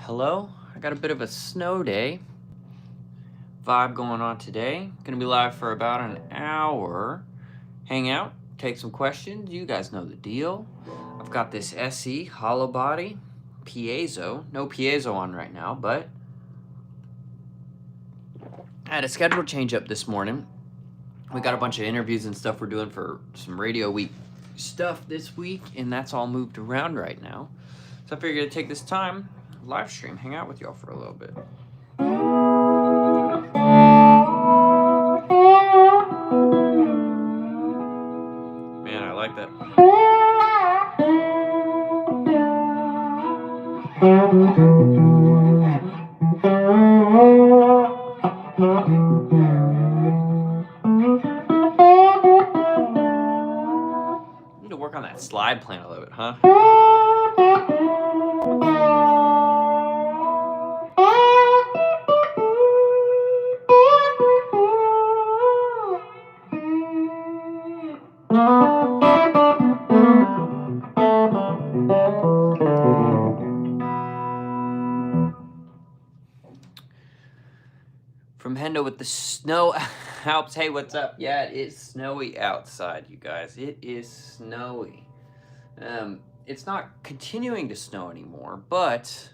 Hello. I got a bit of a snow day vibe going on today. Gonna be live for about an hour. Hang out, take some questions. You guys know the deal. I've got this SE hollow body piezo. No piezo on right now, but I had a schedule change up this morning. We got a bunch of interviews and stuff we're doing for some Radio Week stuff this week, and that's all moved around right now. So I figured to take this time, live stream, hang out with y'all for a little bit. Man, I like that. Need to work on that slide playing a little bit, huh? From Hendo with the snow Alps. Hey, what's up? Yeah, it is snowy outside, you guys. It is snowy. It's not continuing to snow anymore, but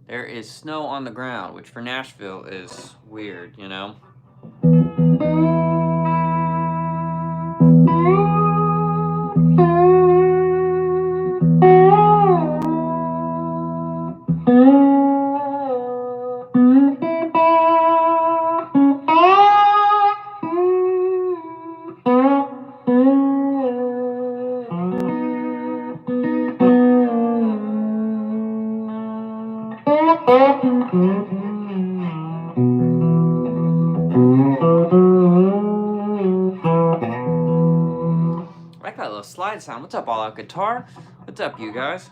there is snow on the ground, which for Nashville is weird, you know? I like that little slide sound. What's up, All Out Guitar? What's up, you guys?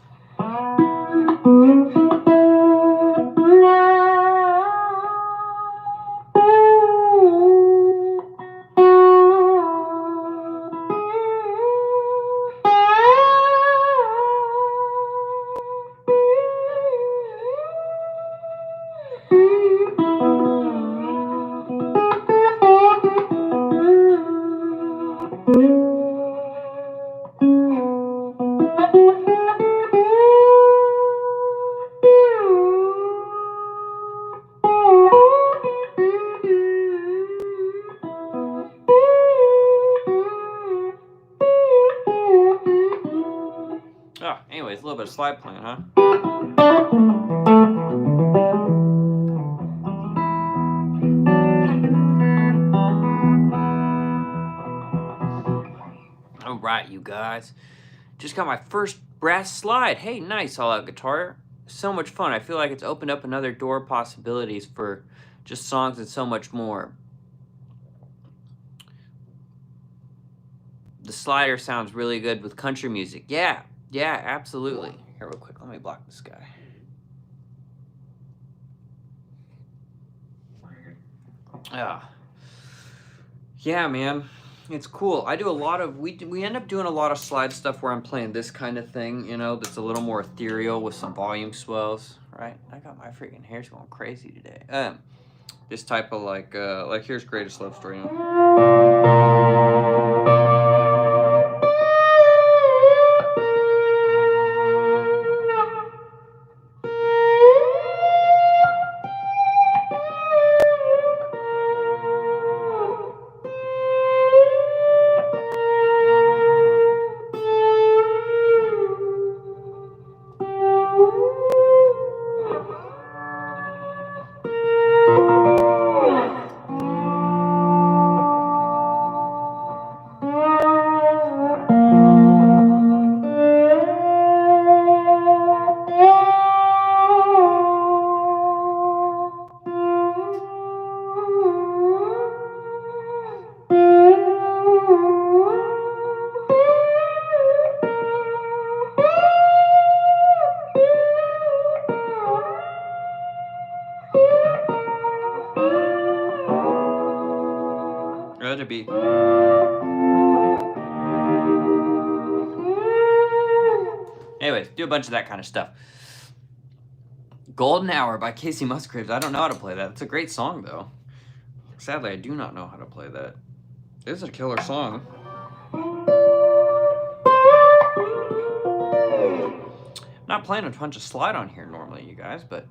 Oh, anyways, a little bit of slide playing, huh? All right, you guys. Just got my first brass slide. Hey, nice, All Out Guitar. So much fun. I feel like it's opened up another door of possibilities for just songs and so much more. The slider sounds really good with country music. Yeah, absolutely. Here, real quick, let me block this guy. Yeah, man. It's cool. I do a lot of, we end up doing a lot of slide stuff where I'm playing this kind of thing, you know, that's a little more ethereal with some volume swells, right? I got my freaking hairs going crazy today. This type of like here's Greatest Love Story. You know? To be. Anyways, do a bunch of that kind of stuff. Golden Hour by Casey Musgraves. I don't know how to play that. It's a great song, though. Sadly, I do not know how to play that. It's a killer song. Not playing a bunch of slide on here normally, you guys, but...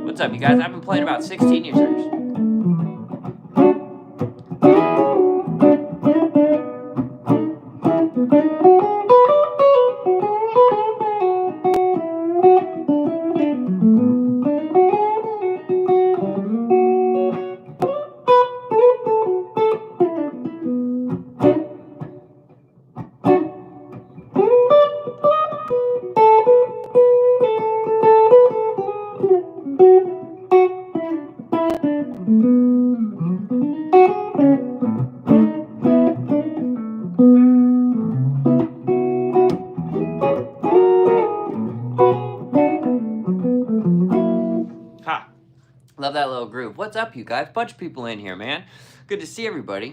What's up, you guys? I've been playing about 16 years. Ha! Love that little groove. What's up, you guys? Bunch of people in here, man. Good to see everybody.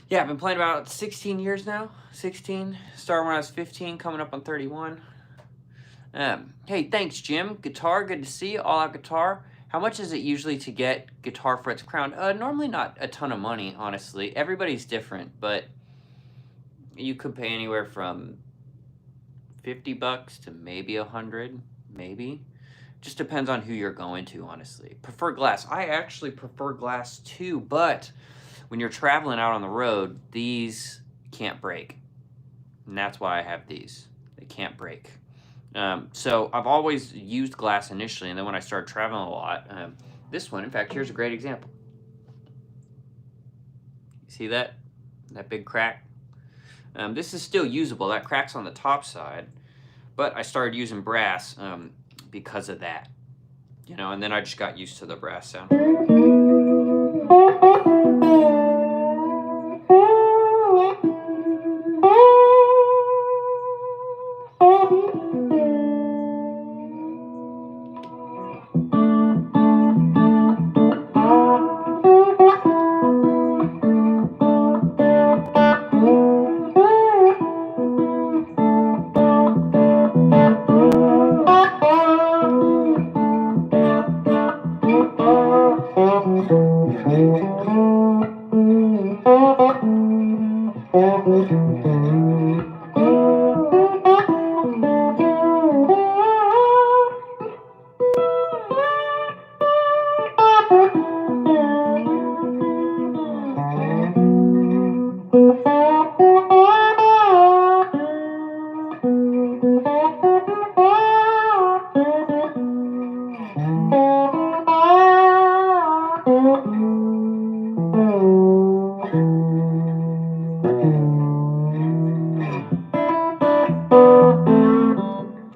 Yeah, I've been playing about 16 years now. 16. Started when I was 15, coming up on 31. Hey, thanks, Jim. Guitar, good to see you. All Out Guitar. How much is it usually to get guitar frets crowned? Normally not a ton of money, honestly. Everybody's different, but you could pay anywhere from $50 to maybe 100, maybe. Just depends on who you're going to, honestly. Prefer glass. I actually prefer glass too, but when you're traveling out on the road, these can't break. And that's why I have these. They can't break. So I've always used glass initially, and then when I started traveling a lot, this one, in fact, here's a great example. You see that? That big crack? This is still usable. That crack's on the top side, but I started using brass because of that. You know, and then I just got used to the brass sound.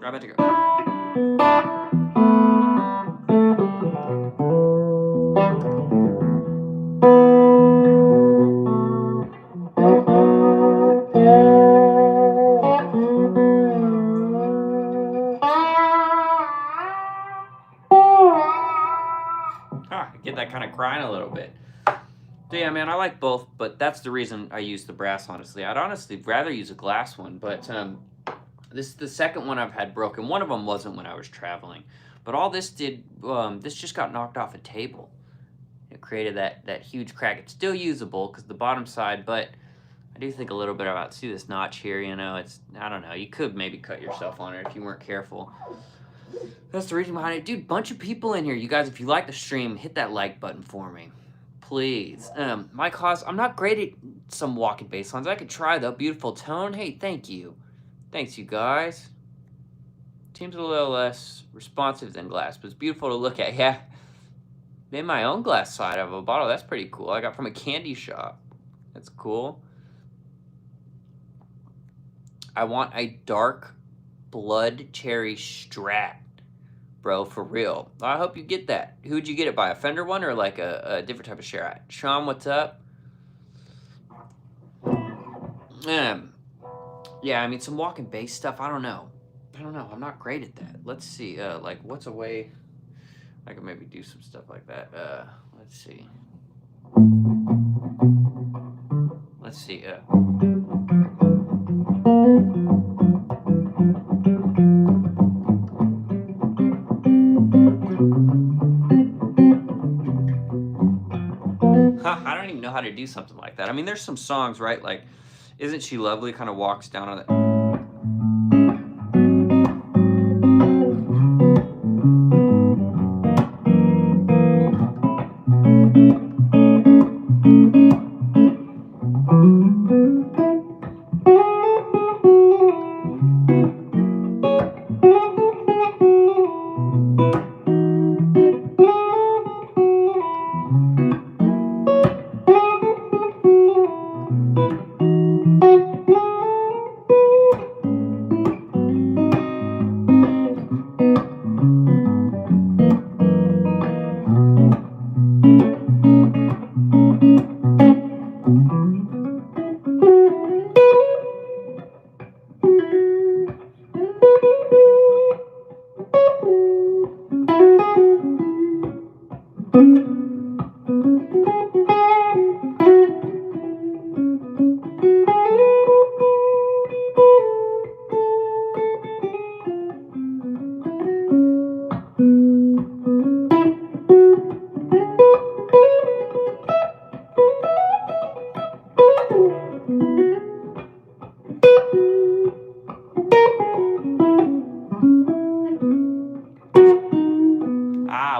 About to go. Get that kind of crying a little bit. So yeah, man, I like both, but that's the reason I use the brass, honestly. I'd honestly rather use a glass one, but this is the second one I've had broken. One of them wasn't when I was traveling, but all this did, this just got knocked off a table. It created that huge crack. It's still usable because the bottom side, but I do think a little bit about, see this notch here, you know, it's, I don't know, you could maybe cut yourself on it if you weren't careful. That's the reason behind it. Dude, bunch of people in here. You guys, if you like the stream, hit that like button for me. Please. My cause, I'm not great at some walking bass lines. I could try though. Beautiful tone. Hey, thank you. Thanks, you guys. Seems a little less responsive than glass, but it's beautiful to look at. Yeah. Made my own glass side of a bottle. That's pretty cool. I got from a candy shop. That's cool. I want a dark blood cherry Strat, bro, for real. I hope you get that. Who'd you get it by? A Fender one or like a different type of Strat? Sean, what's up? Yeah, I mean, some walking bass stuff. I don't know. I'm not great at that. Let's see. Like, what's a way I could maybe do some stuff like that? Let's see. Let's see. I don't even know how to do something like that. I mean, there's some songs, right? Like, Isn't She Lovely kind of walks down on it.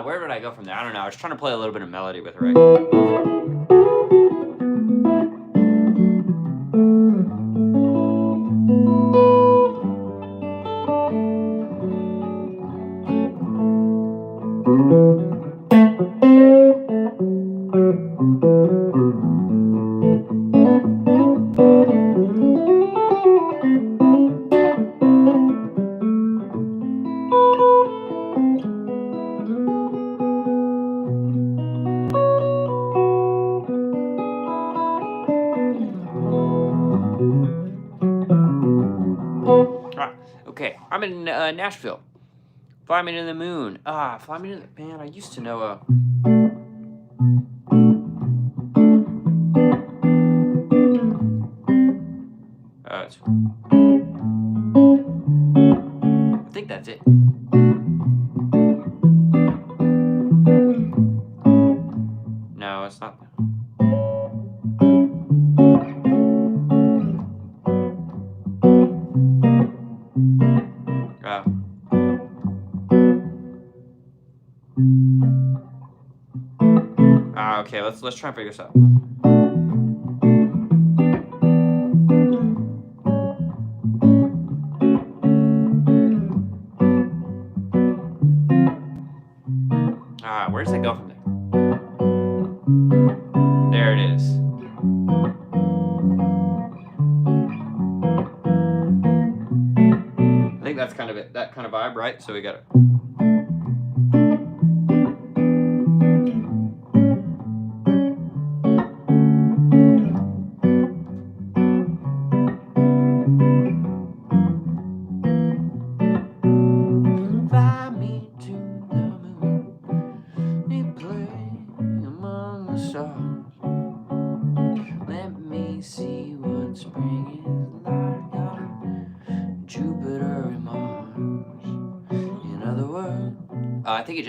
Where would I go from there? I don't know. I was trying to play a little bit of melody with it, right? Okay, I'm in Nashville. Fly Me to the Moon. Fly Me to the... Man, I used to know I think that's it. No, it's not. Okay, let's try and figure this out. Where does it go from there? There it is. I think that's kind of it, that kind of vibe, right? So we got it.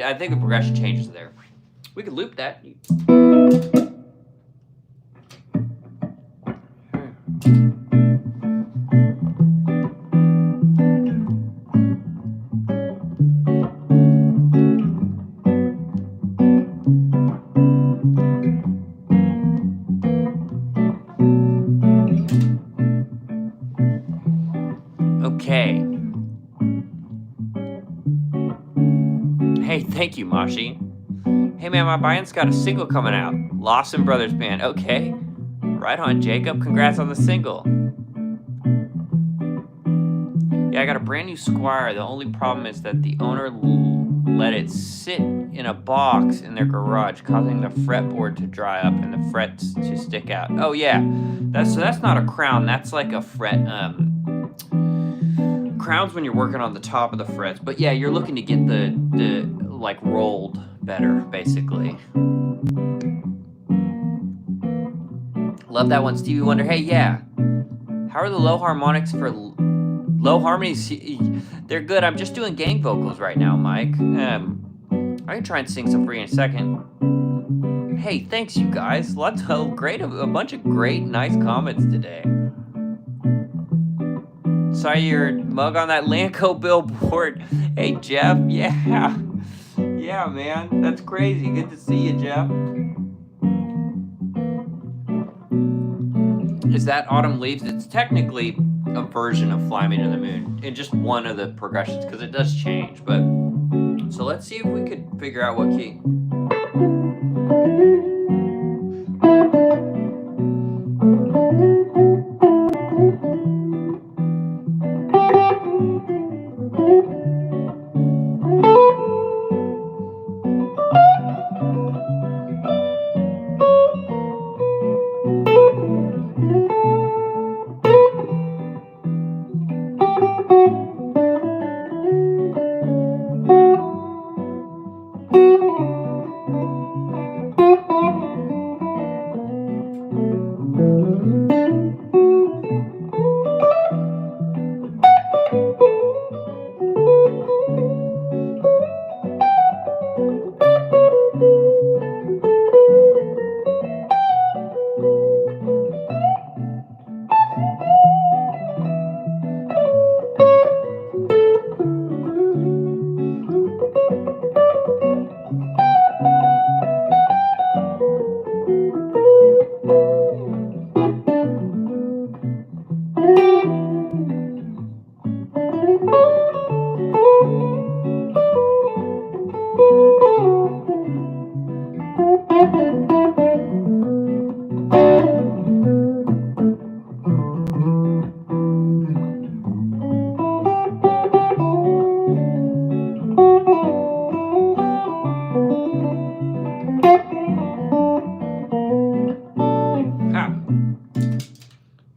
I think the progression changes there. We could loop that. Okay. Hey, thank you, Mashi. Hey, man, my band's got a single coming out. Lawson Brothers Band. Okay. Right on, Jacob. Congrats on the single. Yeah, I got a brand new Squire. The only problem is that the owner let it sit in a box in their garage, causing the fretboard to dry up and the frets to stick out. Oh yeah, that's not a crown. That's like a fret. Crowns when you're working on the top of the frets. But yeah, you're looking to get the like rolled better, basically. Love that one, Stevie Wonder. Hey, yeah. How are the low harmonics for low harmonies? They're good. I'm just doing gang vocals right now, Mike. I can try and sing some for you in a second. Hey, thanks, you guys. Lots of great, a bunch of great, nice comments today. Saw your mug on that Lanco billboard. Hey, Jeff. Yeah. Yeah, man. That's crazy. Good to see you, Jeff. Is that Autumn Leaves? It's technically a version of Fly Me to the Moon. And just one of the progressions, because it does change. But so let's see if we could figure out what key.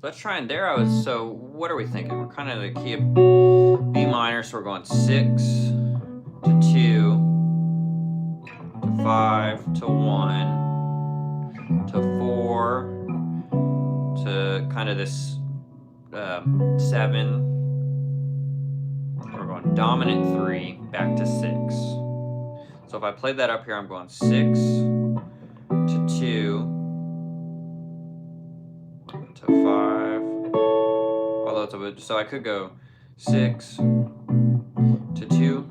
Let's try and there I was. So what are we thinking? We're kind of the key of B minor, so we're going 6 to 2 to 5 to 1 to 4 to kind of this 7. We're going dominant 3 back to 6. So if I play that up here, I'm going 6 to 2 to 5. Although it's a bit, so I could go 6 to 2.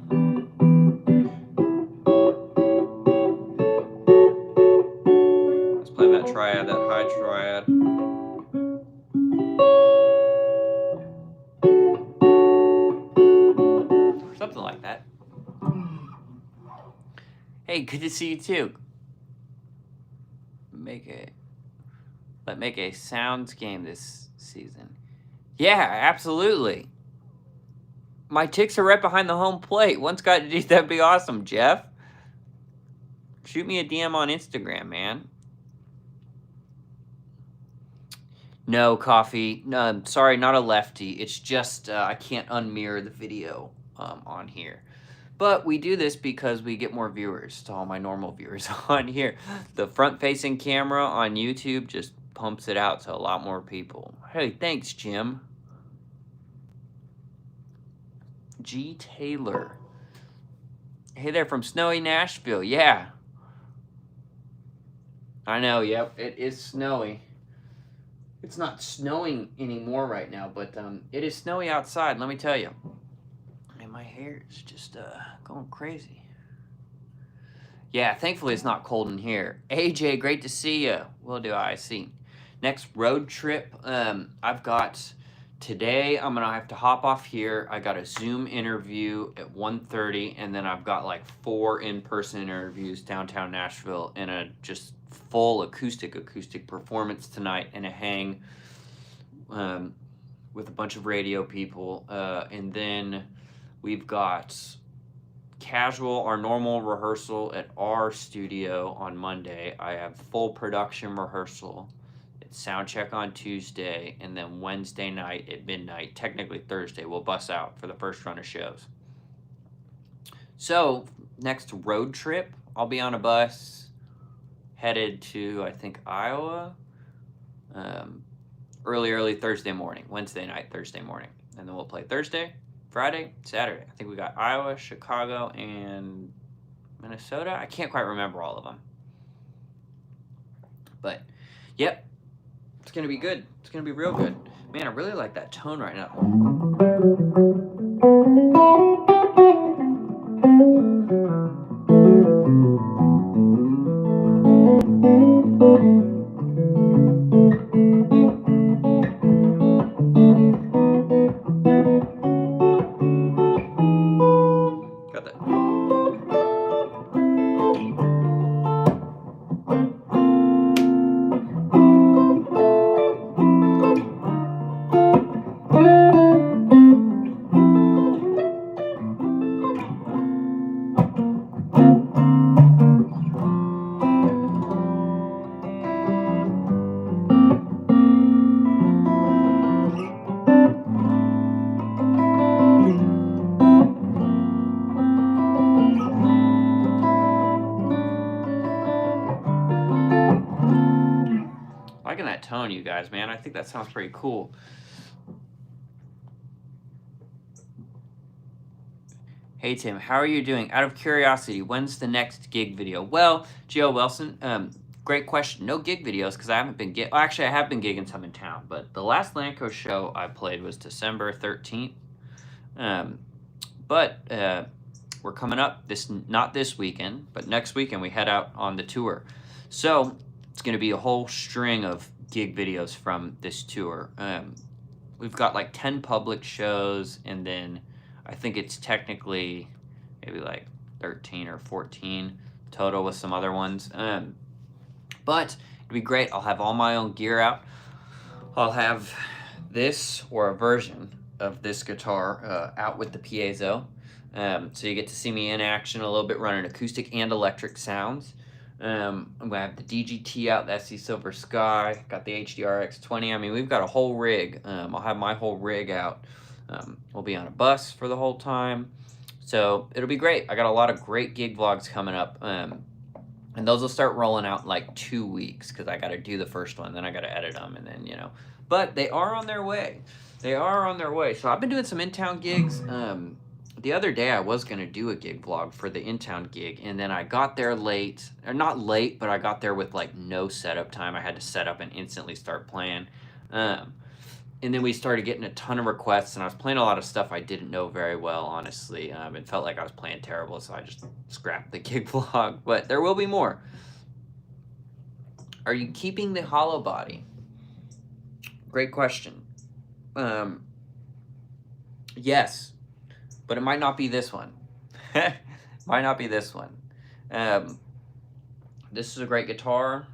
Let's play that triad, that high triad. Something like that. Hey, good to see you too. Make a sounds game this season. Yeah, absolutely. My ticks are right behind the home plate. Once got to do that'd be awesome, Jeff. Shoot me a DM on Instagram, man. No, Coffee. No, sorry, not a lefty. It's just I can't unmirror the video on here. But we do this because we get more viewers to all my normal viewers on here. The front-facing camera on YouTube just pumps it out to a lot more people. Hey, thanks, Jim. G. Taylor. Hey there from snowy Nashville. Yeah. I know, yep. It is snowy. It's not snowing anymore right now, but it is snowy outside, let me tell you. And my hair is just going crazy. Yeah, thankfully it's not cold in here. AJ, great to see you. Will do, I see. Next road trip, I've got today I'm gonna have to hop off here. I got a Zoom interview at 1:30, and then I've got like 4 in-person interviews downtown Nashville, and a just full acoustic performance tonight, and a hang with a bunch of radio people, and then we've got our normal rehearsal at our studio on Monday. I have full production rehearsal. It's sound check on Tuesday, and then Wednesday night at midnight, technically Thursday, we'll bus out for the first run of shows. So next road trip, I'll be on a bus headed to, I think, Iowa, early Thursday morning, Wednesday night, Thursday morning. And then we'll play Thursday, Friday, Saturday. I think we got Iowa, Chicago, and Minnesota. I can't quite remember all of them. But, yep, it's going to be good. It's going to be real good. Man, I really like that tone right now. Got that. Liking that tone, you guys, man. I think that sounds pretty cool. Hey, Tim, how are you doing? Out of curiosity, when's the next gig video? Well, Gio Wilson, great question. No gig videos because I haven't been well, actually, I have been gigging some in town, but the last Lanco show I played was December 13th. But we're coming up, not this weekend, but next weekend we head out on the tour. So it's going to be a whole string of gig videos from this tour. We've got like 10 public shows, and then I think it's technically maybe like 13 or 14 total with some other ones. But it'll be great. I'll have all my own gear out. I'll have this, or a version of this guitar, out with the piezo. So you get to see me in action a little bit, running acoustic and electric sounds. I'm going to have the DGT out, the SC Silver Sky, got the HDR-X20. I mean, we've got a whole rig. I'll have my whole rig out. We'll be on a bus for the whole time. So it'll be great. I got a lot of great gig vlogs coming up. And those will start rolling out in like 2 weeks, because I got to do the first one, then I got to edit them, and then, you know. But they are on their way. They are on their way. So I've been doing some in-town gigs. The other day I was going to do a gig vlog for the in-town gig, and then I got there late. Or not late, but I got there with like no setup time. I had to set up and instantly start playing. And then we started getting a ton of requests, and I was playing a lot of stuff I didn't know very well, honestly. It felt like I was playing terrible, so I just scrapped the gig vlog. But there will be more. Are you keeping the hollow body? Great question. Yes, but it might not be this one. Might not be this one. This is a great guitar.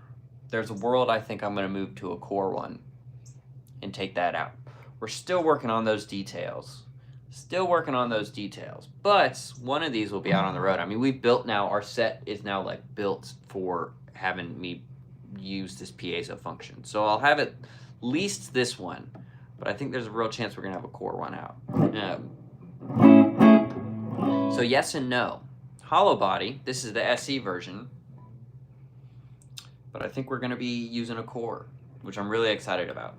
There's a world I think I'm going to move to a core one and take that out. We're still working on those details. But one of these will be out on the road. I mean, we've built now, our set is now like built for having me use this piezo function. So I'll have at least this one, but I think there's a real chance we're gonna have a core one out. So yes and no. Hollow body, this is the SE version, but I think we're gonna be using a core, which I'm really excited about.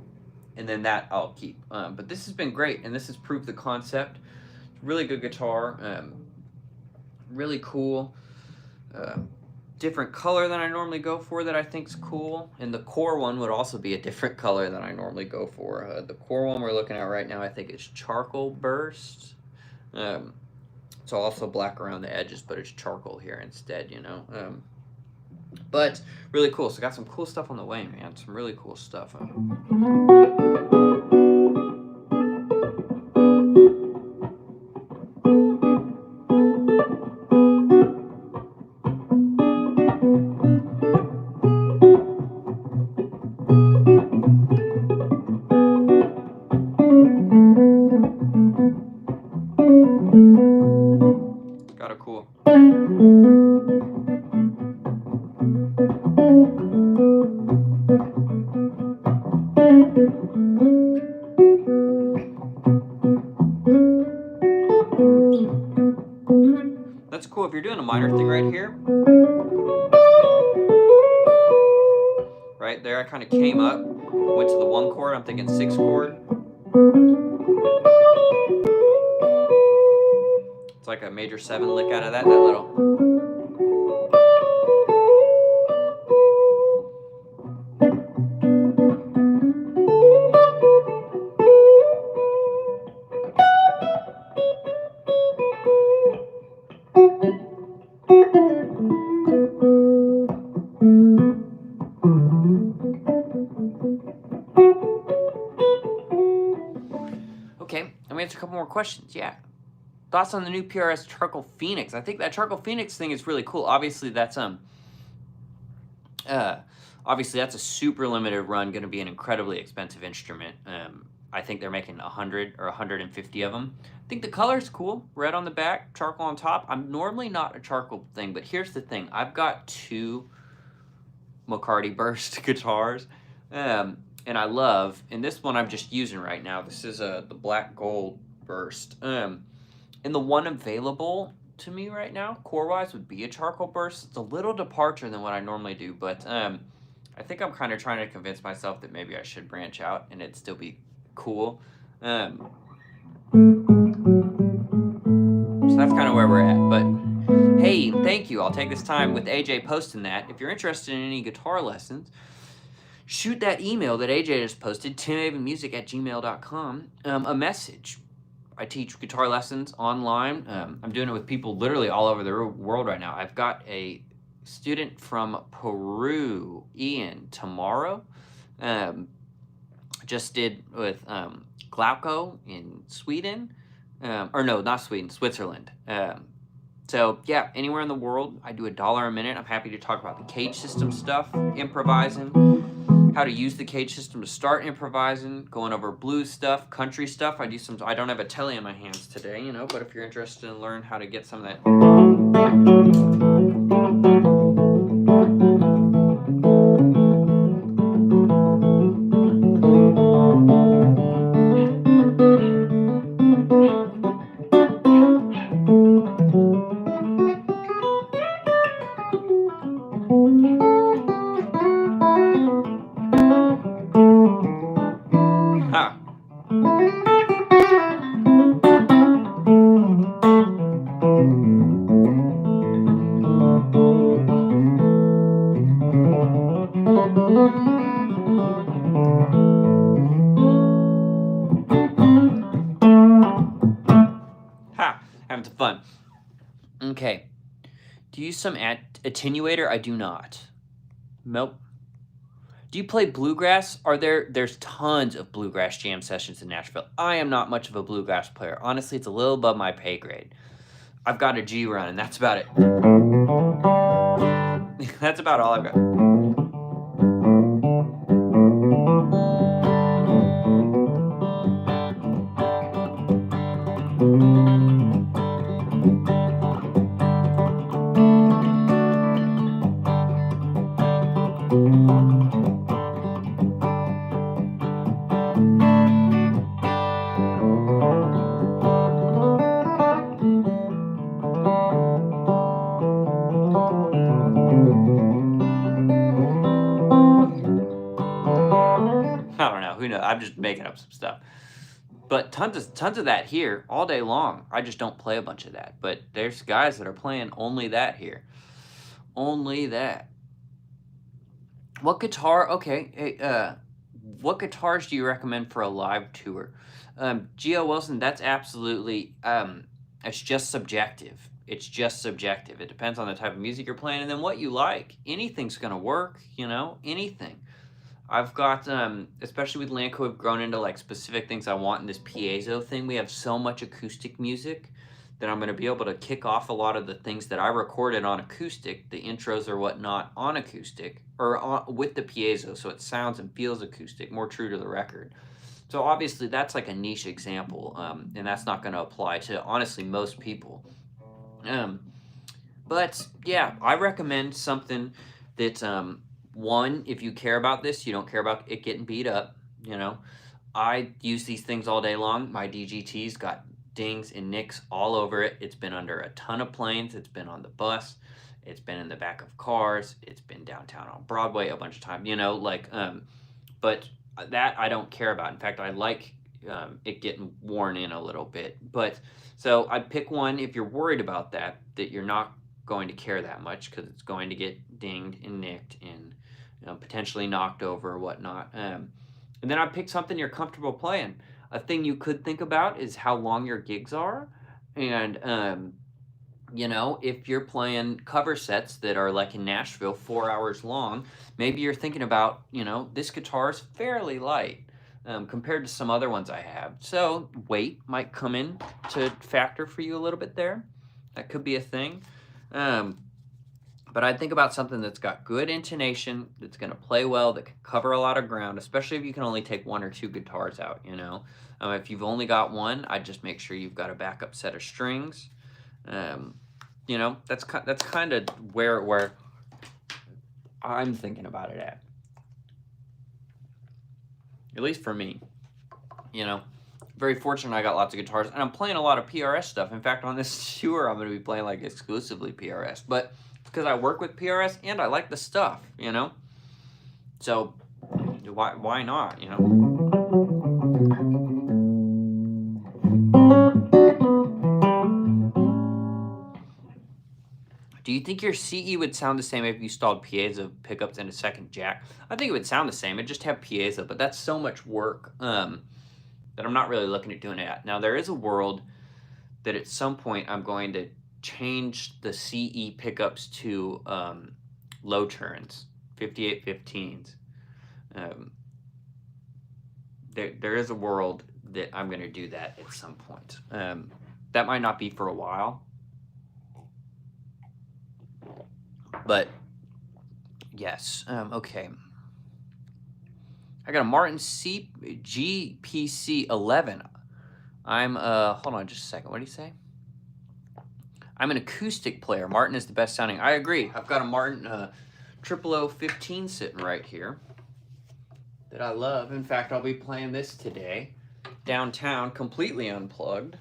And then that I'll keep. But this has been great, and this has proved the concept. Really good guitar, really cool. Different color than I normally go for that I think's cool. And the core one would also be a different color than I normally go for. The core one we're looking at right now, I think is charcoal burst. It's also black around the edges, but it's charcoal here instead, you know. But really cool. So got some cool stuff on the way, man. Some really cool stuff. cool if you're doing a minor thing right here. Right there, I kind of came up, went to the 1 chord. I'm thinking 6 chord. It's like a major 7 lick out of that little. Okay, let me answer a couple more questions. Yeah. Thoughts on the new PRS Charcoal Phoenix? I think that Charcoal Phoenix thing is really cool. Obviously, that's a super limited run, going to be an incredibly expensive instrument. I think they're making 100 or 150 of them. I think the color's cool. Red on the back, charcoal on top. I'm normally not a charcoal thing, but here's the thing. I've got 2 McCarty Burst guitars, and I love, and this one I'm just using right now. This is the Black Gold Burst. And the one available to me right now, core-wise, would be a charcoal burst. It's a little departure than what I normally do, but I think I'm kind of trying to convince myself that maybe I should branch out and it'd still be cool. So that's kind of where we're at. But hey, thank you. I'll take this time with AJ posting that. If you're interested in any guitar lessons, shoot that email that AJ just posted, timhavenmusic@gmail.com, a message. I teach guitar lessons online. I'm doing it with people literally all over the world right now. I've got a student from Peru, Ian, tomorrow. Just did with Glauco in Sweden. Or no, not Sweden, Switzerland. So yeah, anywhere in the world, I do $1 a minute. I'm happy to talk about the cage system stuff, improvising, how to use the cage system to start improvising, going over blues stuff, country stuff. I don't have a telly in my hands today, you know, but if you're interested in learning how to get some of that. Having some fun. Okay. Do you use some attenuator? I do not. Nope. Do you play bluegrass? There's tons of bluegrass jam sessions in Nashville. I am not much of a bluegrass player. Honestly, it's a little above my pay grade. I've got a G run, and that's about it. That's about all I've got. I don't know. Who knows? I'm just making up some stuff. But tons of that here all day long. I just don't play a bunch of that. But there's guys that are playing only that here. Only that. What guitar? Okay. Hey, what guitars do you recommend for a live tour? Gio Wilson, that's absolutely, it's just subjective. It's just subjective. It depends on the type of music you're playing and then what you like. Anything's going to work, you know, anything. I've got, especially with Lanco, I've grown into like specific things I want in this piezo thing. We have so much acoustic music that I'm going to be able to kick off a lot of the things that I recorded on acoustic, the intros or whatnot on acoustic, or with the piezo, so it sounds and feels acoustic, more true to the record. So obviously that's like a niche example, and that's not going to apply to, honestly, most people. But yeah, I recommend something that, one, if you care about this, you don't care about it getting beat up, you know. I use these things all day long. My DGT's got dings and nicks all over it. It's been under a ton of planes. It's been on the bus. It's been in the back of cars. It's been downtown on Broadway a bunch of times, you know, like, but that I don't care about. In fact, I like it getting worn in a little bit. But so I'd pick one if you're worried about that you're not going to care that much because it's going to get dinged and nicked and potentially knocked over or whatnot. And then I'd pick something you're comfortable playing. A thing you could think about is how long your gigs are. And, you know, if you're playing cover sets that are like in Nashville, 4 hours long, maybe you're thinking about, you know, this guitar is fairly light compared to some other ones I have. So weight might come in to factor for you a little bit there. That could be a thing. But I'd think about something that's got good intonation, that's going to play well, that can cover a lot of ground, especially if you can only take 1 or 2 guitars out, you know. If you've only got one, I'd just make sure you've got a backup set of strings. You know, that's kind of where I'm thinking about it at least for me. You know, very fortunate I got lots of guitars, and I'm playing a lot of PRS stuff. In fact, on this tour, I'm going to be playing like exclusively PRS, but because I work with PRS and I like the stuff, you know. So why not, you know? Do you think your CE would sound the same if you installed piezo pickups and a second jack? I think it would sound the same. It'd just have piezo, but that's so much work that I'm not really looking at doing it. Now, there is a world that at some point I'm going to change the CE pickups to low turns, 5815s. There is a world that I'm going to do that at some point. That might not be for a while. But yes, okay. I got a Martin GPC 11. I'm hold on just a second. What did he say? I'm an acoustic player. Martin is the best sounding. I agree. I've got a Martin 0015 sitting right here that I love. In fact, I'll be playing this today downtown, completely unplugged.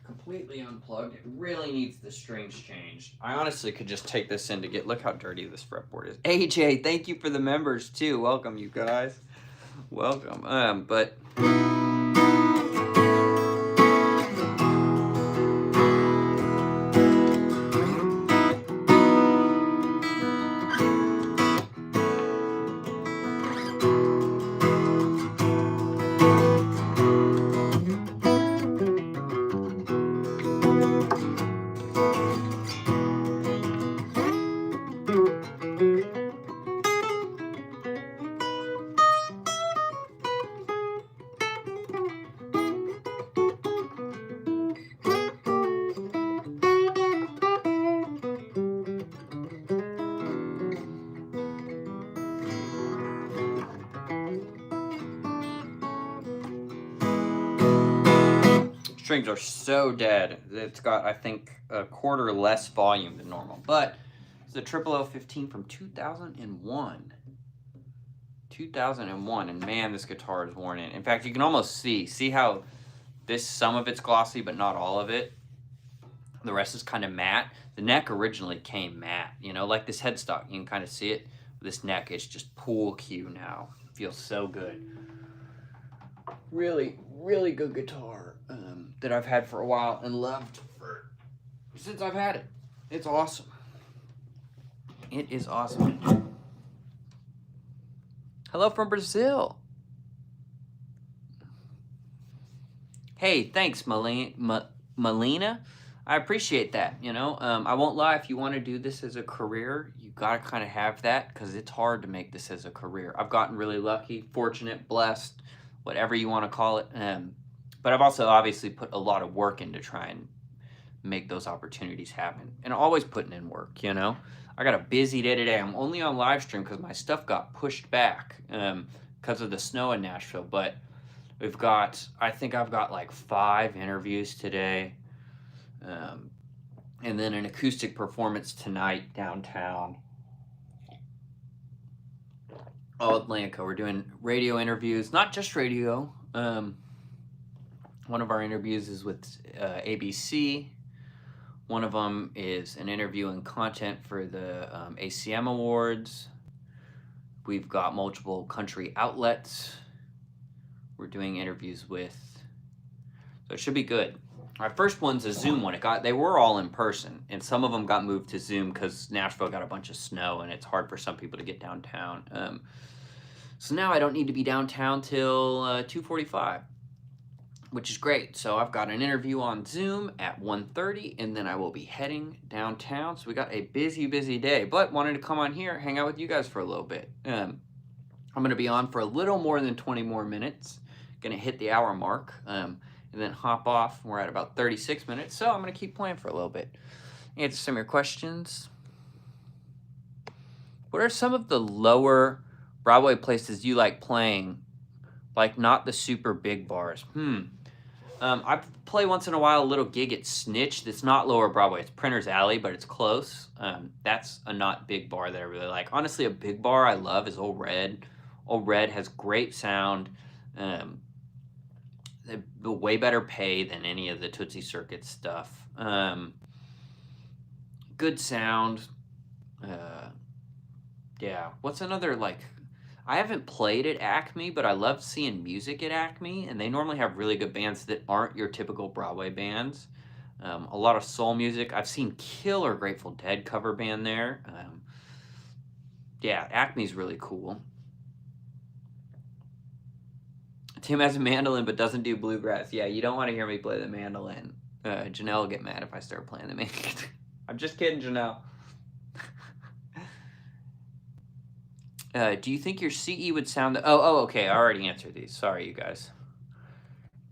Completely unplugged. It really needs the strings changed. I honestly could just take this in to get, look how dirty this fretboard is. AJ, thank you for the members too. Welcome, you guys. Welcome. But strings are so dead. It's got, I think, a quarter less volume than normal. But it's a 0015 from 2001. 2001, and man, this guitar is worn in. In fact, you can almost see how some of it's glossy, but not all of it. The rest is kind of matte. The neck originally came matte, you know, like this headstock. You can kind of see it. This neck is just pool cue now. It feels so good. Really, really good guitar that I've had for a while and loved since I've had it. It's awesome. It is awesome. Hello from Brazil. Hey, thanks, Melina. I appreciate that, you know. I won't lie, if you want to do this as a career, you got to kind of have that because it's hard to make this as a career. I've gotten really lucky, fortunate, blessed, whatever you want to call it. But I've also obviously put a lot of work in to try and make those opportunities happen. And always putting in work, you know. I got a busy day today. I'm only on live stream because my stuff got pushed back because of the snow in Nashville. But I think I've got like 5 interviews today. And then an acoustic performance tonight downtown. All Atlantica. We're doing radio interviews, not just radio. One of our interviews is with ABC. One of them is an interview and content for the ACM Awards. We've got multiple country outlets. We're doing interviews with, so it should be good. Our first one's a Zoom one. They were all in person, and some of them got moved to Zoom because Nashville got a bunch of snow, and it's hard for some people to get downtown. So now I don't need to be downtown till 2:45, which is great. So I've got an interview on Zoom at 1:30, and then I will be heading downtown. So we got a busy, busy day, but wanted to come on here, hang out with you guys for a little bit. I'm going to be on for a little more than 20 more minutes. Going to hit the hour mark. And then hop off. We're at about 36 minutes, so I'm going to keep playing for a little bit. Answer some of your questions. What are some of the lower Broadway places you like playing? Like not the super big bars. I play once in a while a little gig at Snitch that's not lower Broadway. It's Printer's Alley, but it's close. That's a not big bar that I really like. Honestly, a big bar I love is Old Red. Old Red has great sound. The way better pay than any of the Tootsie Circuit stuff. Good sound. Yeah. What's another, like, I haven't played at Acme, but I love seeing music at Acme, and they normally have really good bands that aren't your typical Broadway bands. A lot of soul music. I've seen killer Grateful Dead cover band there. Yeah, Acme's really cool. Tim has a mandolin but doesn't do bluegrass. Yeah, you don't want to hear me play the mandolin. Janelle will get mad if I start playing the mandolin. I'm just kidding, Janelle. Do you think your CE would sound... Oh, okay. I already answered these. Sorry, you guys.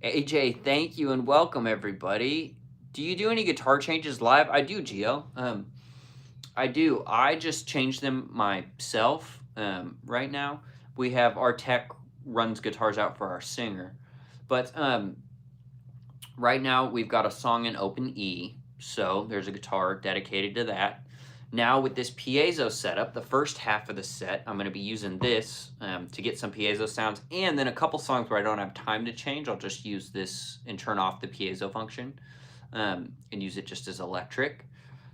AJ, thank you and welcome, everybody. Do you do any guitar changes live? I do, Gio. I do. I just changed them myself right now. We have our tech runs guitars out for our singer. But right now we've got a song in open E, so there's a guitar dedicated to that. Now with this piezo setup, the first half of the set, I'm going to be using this to get some piezo sounds, and then a couple songs where I don't have time to change, I'll just use this and turn off the piezo function and use it just as electric.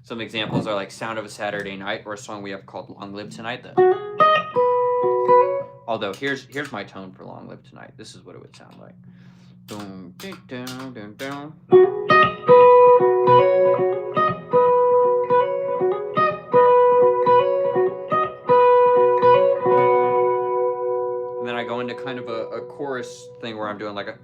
Some examples are like Sound of a Saturday Night, or a song we have called Long Live Tonight. Although, here's my tone for Long Live Tonight. This is what it would sound like. Boom, down, down, down. And then I go into kind of a chorus thing where I'm doing like a...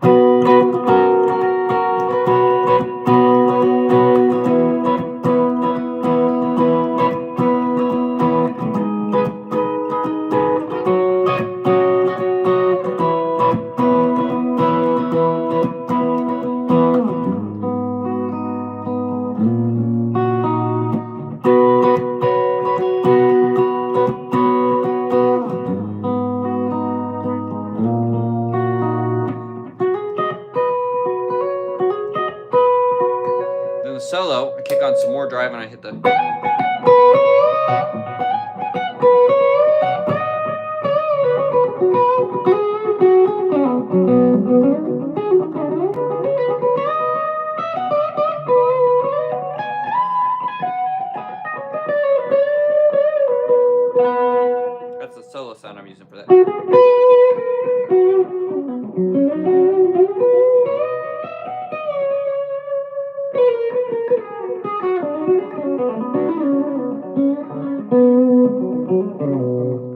Solo, I kick on some more drive and I hit the... That's the solo sound I'm using for that.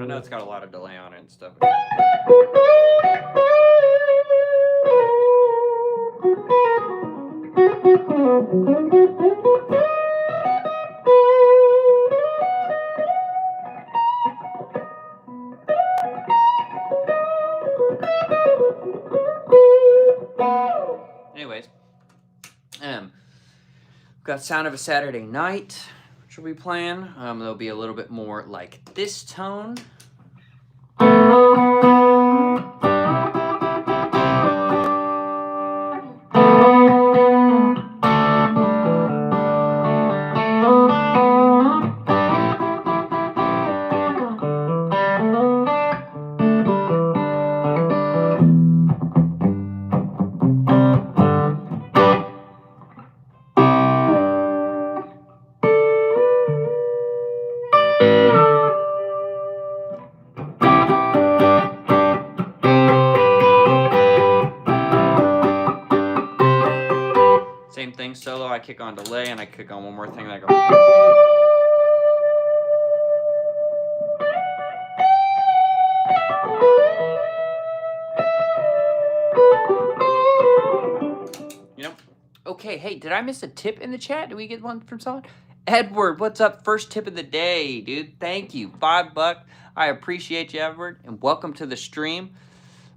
I know it's got a lot of delay on it and stuff. Anyways, got Sound of a Saturday Night, which we'll be playing. There'll be a little bit more like this tone. Same thing, solo, I kick on delay, and I kick on one more thing, and I go. You know? Okay, hey, did I miss a tip in the chat? Did we get one from someone? Edward, what's up? First tip of the day, dude. Thank you. $5. I appreciate you, Edward, and welcome to the stream.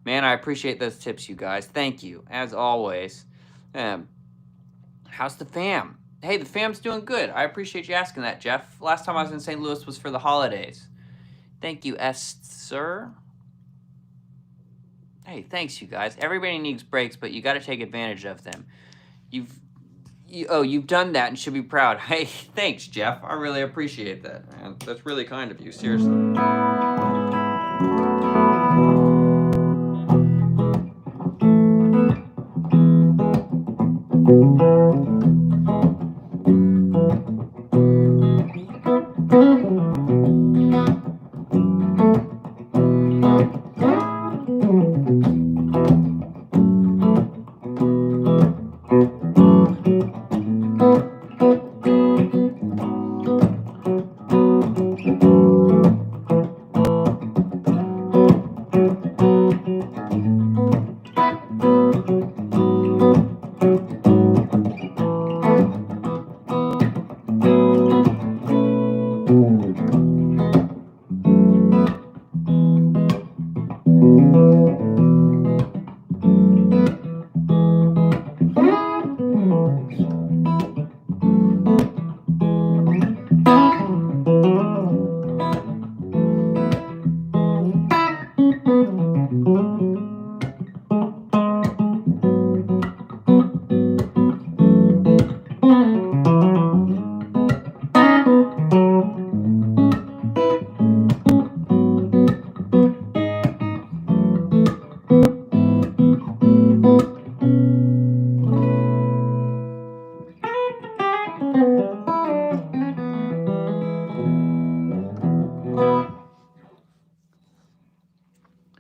Man, I appreciate those tips, you guys. Thank you, as always. How's the fam? Hey, the fam's doing good. I appreciate you asking that, Jeff. Last time I was in St. Louis was for the holidays. Thank you, sir. Hey, thanks, you guys. Everybody needs breaks, but you got to take advantage of them. You've done that and should be proud. Hey, thanks, Jeff. I really appreciate that, man. That's really kind of you, seriously.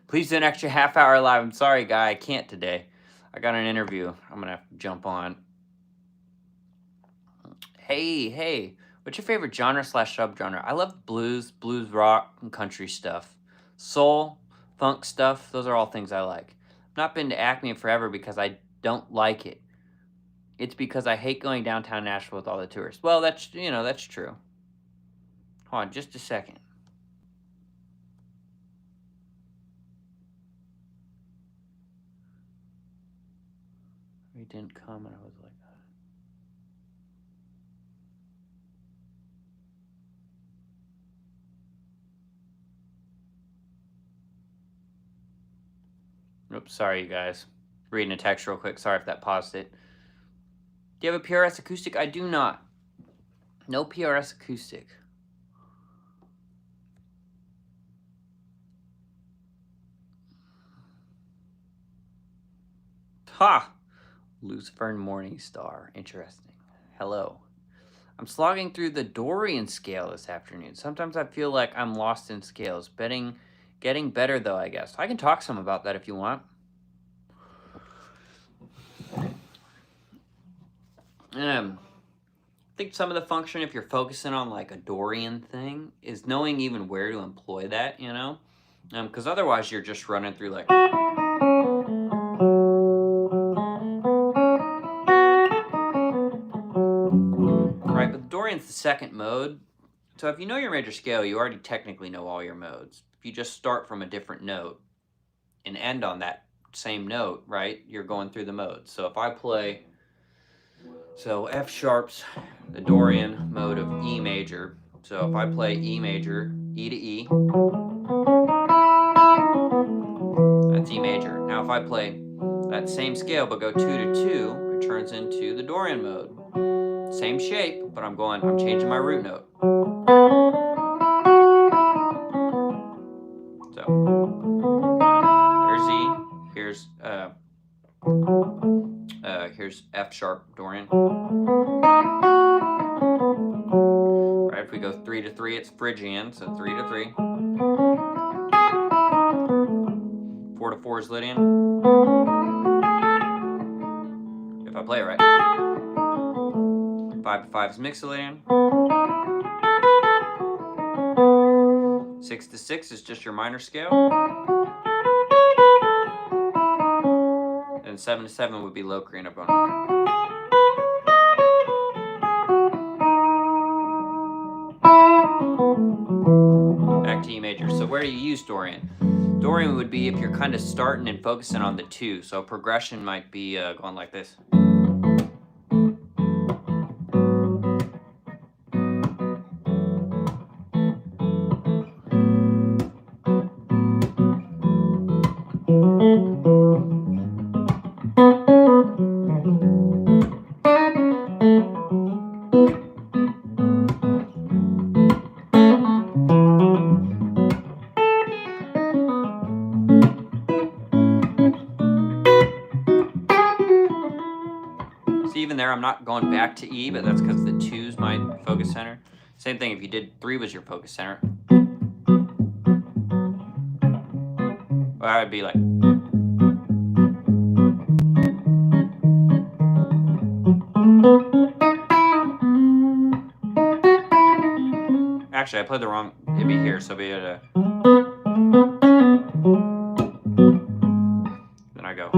Please do an extra half hour live. I'm sorry, guy. I can't today. I got an interview. I'm going to have to jump on. Hey. What's your favorite genre/subgenre? I love blues rock, and country stuff. Soul, funk stuff. Those are all things I like. I've not been to Acme in forever because I don't like it. It's because I hate going downtown Nashville with all the tourists. Well, that's true. Hold on just a second. He didn't come, and I was like, oops, sorry, you guys. Reading a text real quick. Sorry if that paused it. Do you have a PRS acoustic? I do not. No PRS acoustic. Ha! Lucifer and Morningstar. Interesting. Hello. I'm slogging through the Dorian scale this afternoon. Sometimes I feel like I'm lost in scales. Getting better, though, I guess. I can talk some about that if you want. I think some of the function, if you're focusing on like a Dorian thing, is knowing even where to employ that, you know? Because otherwise you're just running through like... Right, but Dorian's the second mode. So if you know your major scale, you already technically know all your modes. If you just start from a different note and end on that same note, right, you're going through the modes. So if I play... So F sharp's the Dorian mode of E major. So if I play E major, E to E, that's E major. Now if I play that same scale but go 2 to 2, it turns into the Dorian mode. Same shape, but I'm changing my root note. So there's E, here's F sharp Dorian. Right, if we go 3 to 3, it's Phrygian, so 3 to 3. 4 to 4 is Lydian. If I I play it right. 5/5 is mixolydian. 6/6 is just your minor scale. And 7/7 would be Locrian up on. Back to E major. So where do you use Dorian? Dorian would be if you're kind of starting and focusing on the 2. So progression might be going like this. Even there, I'm not going back to E, but that's because the 2's my focus center. Same thing if you did 3 was your focus center. Well, I would be like. Actually, I played the wrong. It'd be here, so it'd be at a. Then I go.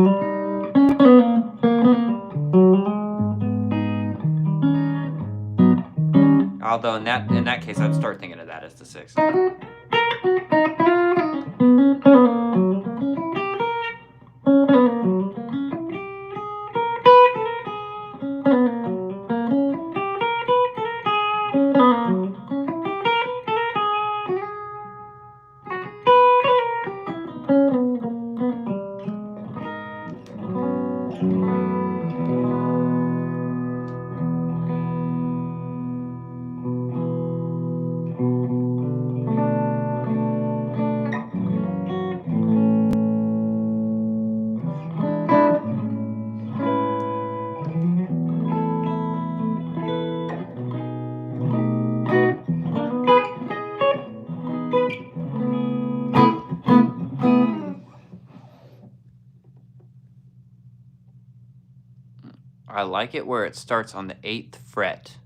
Although in that case, I'd start thinking of that as the 6. I like it where it starts on the 8th fret.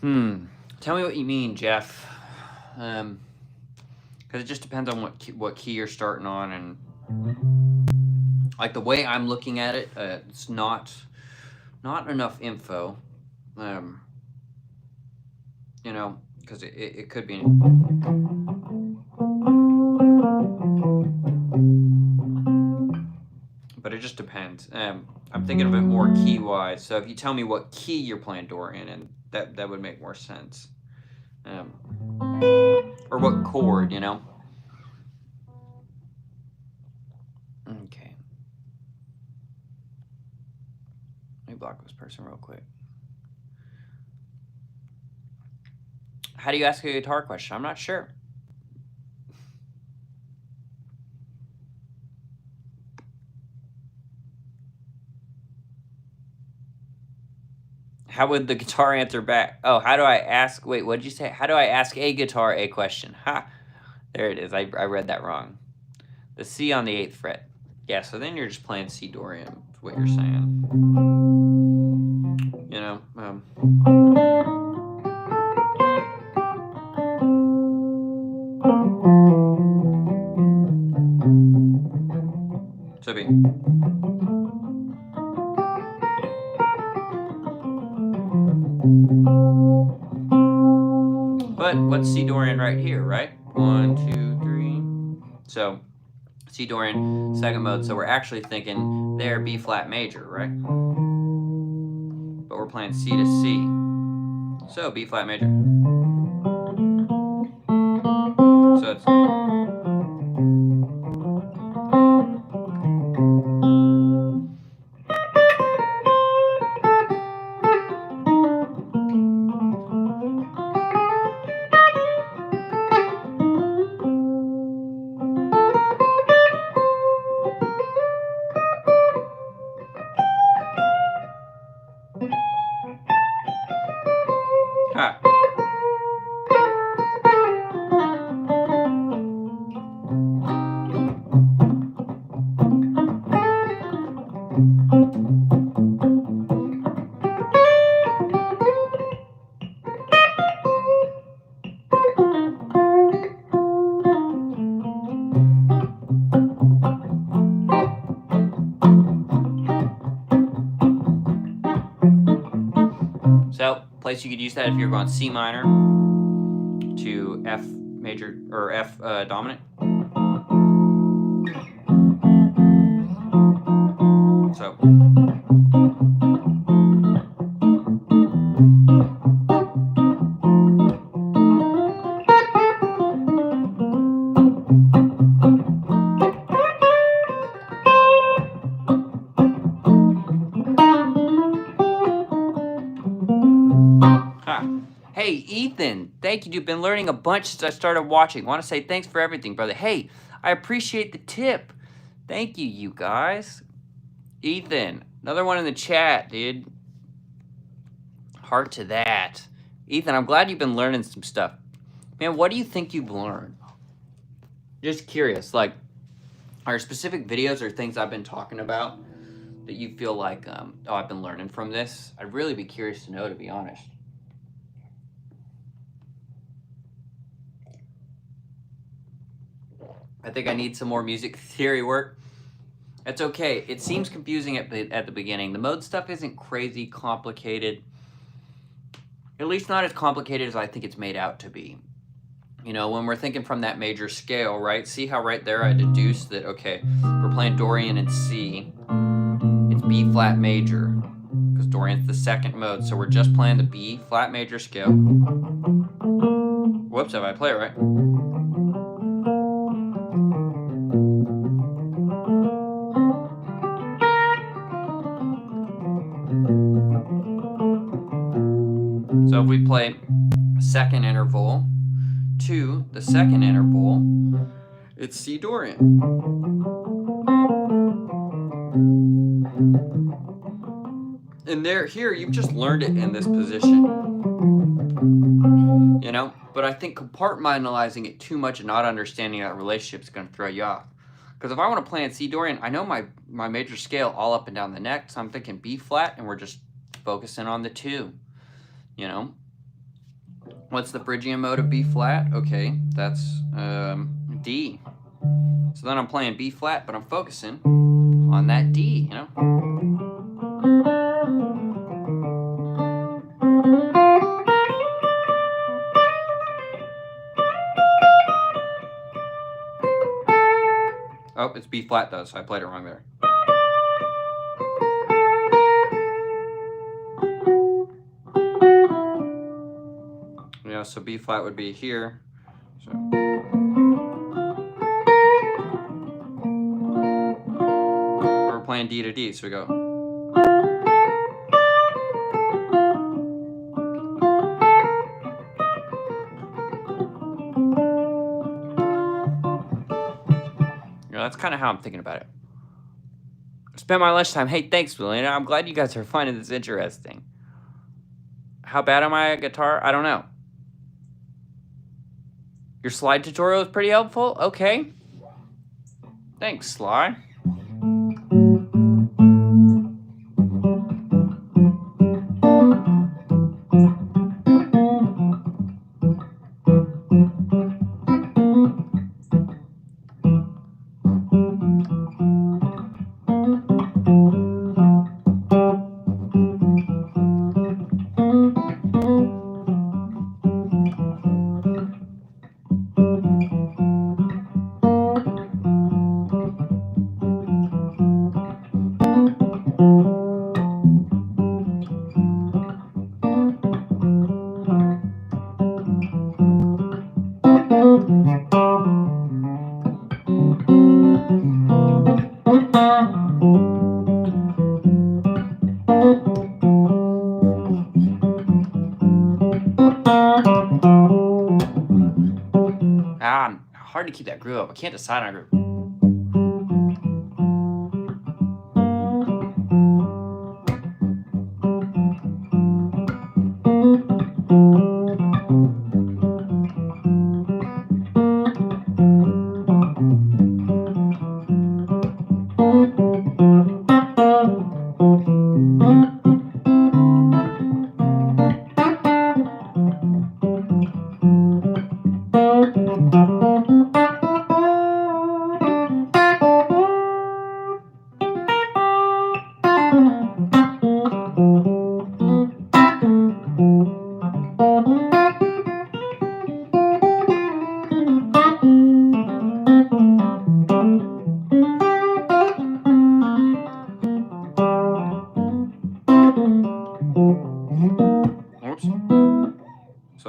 Tell me what you mean, Jeff. Because it just depends on what key you're starting on, and like the way I'm looking at it, it's not enough info. You know, because it could be. But it just depends. I'm thinking of it more key-wise. So if you tell me what key you're playing Dorian in, that would make more sense. Or what chord, you know? Okay. Let me block this person real quick. How do you ask a guitar question? I'm not sure. How would the guitar answer back? Oh, how do I ask? Wait, what did you say? How do I ask a guitar a question? Ha! There it is. I read that wrong. The C on the 8th fret. Yeah, so then you're just playing C Dorian, is what you're saying. You know? So be. But what's C Dorian right here, right? 1, 2, 3. So C Dorian, second mode. So we're actually thinking there B flat major, right? But we're playing C to C. So B flat major. So it's. Ha. So, place you could use that if you're going C minor to F major or F dominant. So. Hey, Ethan, thank you. You've been learning a bunch since I started watching. Want to say thanks for everything, brother. Hey, I appreciate the tip. Thank you, you guys. Ethan, another one in the chat, dude. Heart to that. Ethan, I'm glad you've been learning some stuff. Man, what do you think you've learned? Just curious, like, are there specific videos or things I've been talking about that you feel like, oh, I've been learning from this? I'd really be curious to know, to be honest. I think I need some more music theory work. That's okay. It seems confusing at the beginning. The mode stuff isn't crazy complicated. At least not as complicated as I think it's made out to be. You know, when we're thinking from that major scale, right? See how right there I deduced that, okay, we're playing Dorian in C. It's B flat major, because Dorian's the second mode. So we're just playing the B flat major scale. Whoops, have I played it right? So if we play second interval to the second interval, it's C Dorian. And here you've just learned it in this position. You know, but I think compartmentalizing it too much and not understanding that relationship is going to throw you off. Because if I want to play in C Dorian, I know my major scale all up and down the neck, so I'm thinking B flat, and we're just focusing on the 2. You know, what's the Phrygian mode of B flat? Okay, that's D. So then I'm playing B flat, but I'm focusing on that D, you know? Oh, it's B flat though, so I played it wrong there. Yeah, so B flat would be here. So. We're playing D to D, so we go. You know, that's kind of how I'm thinking about it. Spent my lunchtime. Hey, thanks, William. I'm glad you guys are finding this interesting. How bad am I at guitar? I don't know. Your slide tutorial is pretty helpful? Okay. Thanks, Sly. Hard to keep that groove up. I can't decide on a groove.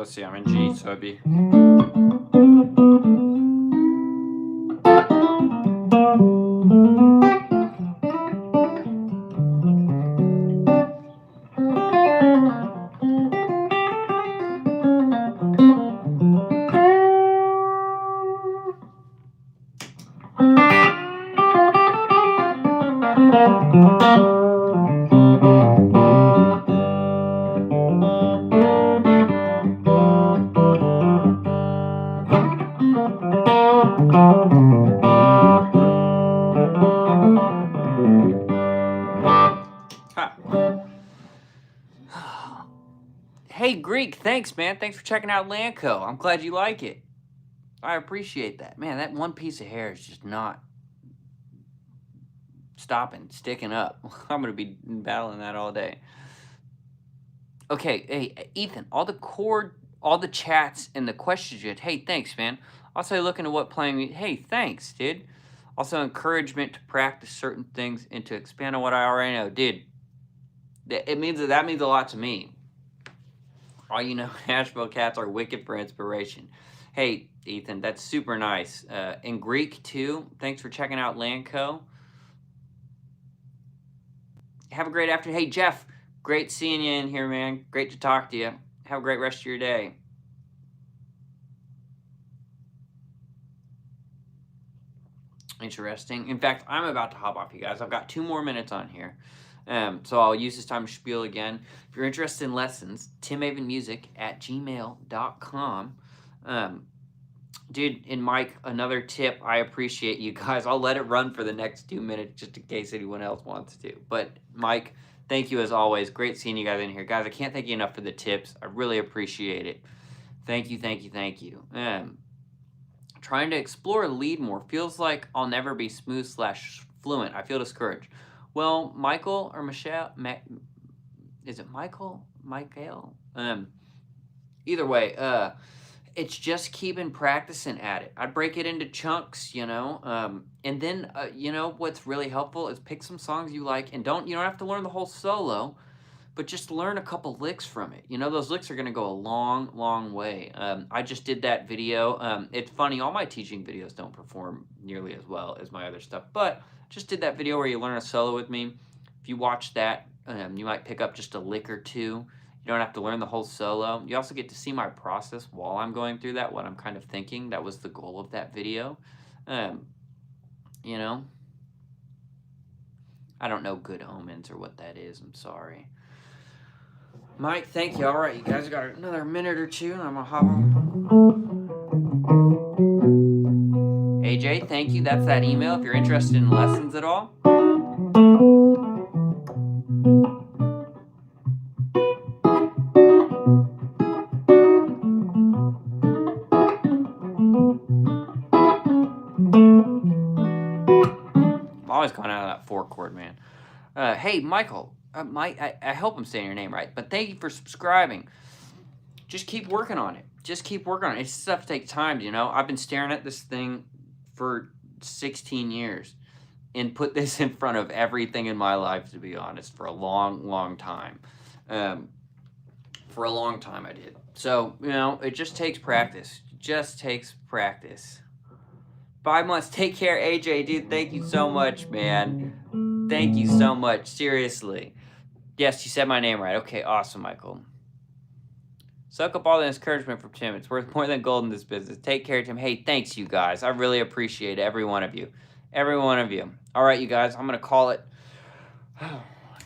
let's see, I'm in G, so it'd be. Hey, Greek, thanks, man. Thanks for checking out Lanco. I'm glad you like it. I appreciate that. Man, that one piece of hair is just not stopping, sticking up. I'm going to be battling that all day. Okay, hey, Ethan, all the chats and the questions you had. Hey, thanks, man. Also, looking at what playing. Hey, thanks, dude. Also, encouragement to practice certain things and to expand on what I already know. Dude, that means a lot to me. All you know, Nashville cats are wicked for inspiration. Hey, Ethan, that's super nice. In Greek, too, thanks for checking out Lanco. Have a great afternoon. Hey, Jeff, great seeing you in here, man. Great to talk to you. Have a great rest of your day. Interesting. In fact, I'm about to hop off, you guys. I've got 2 more minutes on here. So I'll use this time to spiel again. If you're interested in lessons, timhavenmusic@gmail.com. Dude, and Mike, another tip. I appreciate you guys. I'll let it run for the next 2 minutes just in case anyone else wants to. But Mike, thank you as always. Great seeing you guys in here. Guys, I can't thank you enough for the tips. I really appreciate it. Thank you, thank you, thank you. Trying to explore lead more. Feels like I'll never be smooth/fluent. I feel discouraged. Well, Michael or Michelle, is it Michael? Michael? Either way, it's just keeping practicing at it. I break it into chunks, you know, and then, you know, what's really helpful is pick some songs you like and you don't have to learn the whole solo, but just learn a couple licks from it. You know, those licks are going to go a long, long way. I just did that video. It's funny, all my teaching videos don't perform nearly as well as my other stuff, but just did that video where you learn a solo with me. If you watch that, you might pick up just a lick or two. You don't have to learn the whole solo. You also get to see my process while I'm going through that, what I'm kind of thinking. That was the goal of that video. You know, I don't know good omens or what that is. I'm sorry. Mike, thank you. All right, you guys got another minute or two, and I'm going to hop on. AJ, thank you. That's that email if you're interested in lessons at all. I'm always going out of that 4-chord, man. Hey, Michael. Mike, I hope I'm saying your name right, but thank you for subscribing. Just keep working on it. Just keep working on it. It's stuff to take time, you know. I've been staring at this thing for 16 years and put this in front of everything in my life, to be honest, for a long, long time. For a long time I did. So, you know, it just takes practice. It just takes practice. 5 months. Take care, AJ, dude. Thank you so much, man. Thank you so much. Seriously. Yes, you said my name right. Okay, awesome, Michael. Suck up all the encouragement from Tim. It's worth more than gold in this business. Take care, Tim. Hey, thanks, you guys. I really appreciate every one of you. Every one of you. All right, you guys. I'm going to call it.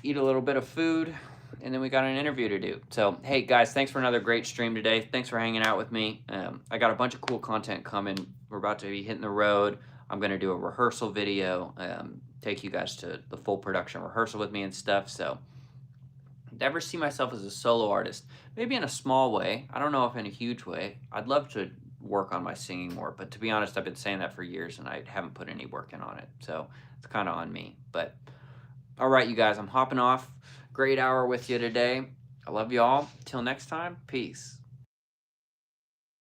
Eat a little bit of food, and then we got an interview to do. So, hey, guys, thanks for another great stream today. Thanks for hanging out with me. I got a bunch of cool content coming. We're about to be hitting the road. I'm going to do a rehearsal video, take you guys to the full production rehearsal with me and stuff. So, never see myself as a solo artist. Maybe in a small way. I don't know if in a huge way. I'd love to work on my singing more, but to be honest, I've been saying that for years and I haven't put any work in on it. So it's kind of on me. But all right, you guys, I'm hopping off. Great hour with you today. I love you all. Till next time, peace.